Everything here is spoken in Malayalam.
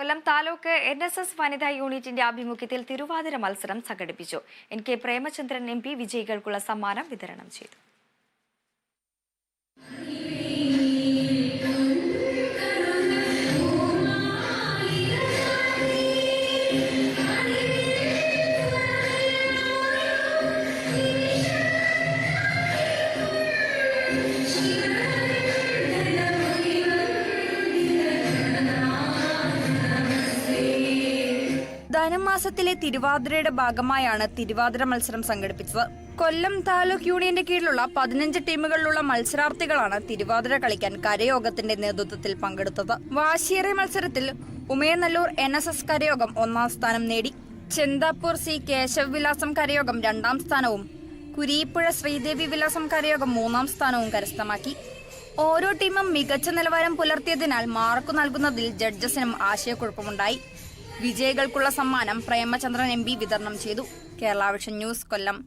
കൊല്ലം താലൂക്ക് NSS വനിതാ യൂണിറ്റിന്റെ ആഭിമുഖ്യത്തിൽ തിരുവാതിര മത്സരം സംഘടിപ്പിച്ചു. NK പ്രേമചന്ദ്രൻ MP വിജയികൾക്കുള്ള സമ്മാനം വിതരണം ചെയ്തു. ധനുമാസത്തിലെ തിരുവാതിരയുടെ ഭാഗമായാണ് തിരുവാതിര മത്സരം സംഘടിപ്പിച്ചത്. കൊല്ലം താലൂക്ക് യൂണിയന്റെ കീഴിലുള്ള 15 ടീമുകളിലുള്ള മത്സരാർത്ഥികളാണ് തിരുവാതിര കളിക്കാൻ കരയോഗത്തിന്റെ നേതൃത്വത്തിൽ പങ്കെടുത്തത്. വാശിയേറിയ മത്സരത്തിൽ ഉമയനല്ലൂർ NSS കരയോഗം 1ാം സ്ഥാനം നേടി. ചെന്താപ്പൂർ C കേശവ് വിലാസം കരയോഗം 2ാം സ്ഥാനവും കുരീപ്പുഴ ശ്രീദേവി വിലാസം കരയോഗം 3ാം സ്ഥാനവും കരസ്ഥമാക്കി. ഓരോ ടീമും മികച്ച നിലവാരം പുലർത്തിയതിനാൽ മാർക്ക് നൽകുന്നതിൽ ജഡ്ജസിനും ആശയക്കുഴപ്പമുണ്ടായി. വിജയികൾക്കുള്ള സമ്മാനം പ്രേമചന്ദ്രൻ MP വിതരണം ചെയ്തു. കേരള വിഷൻ ന്യൂസ്, കൊല്ലം.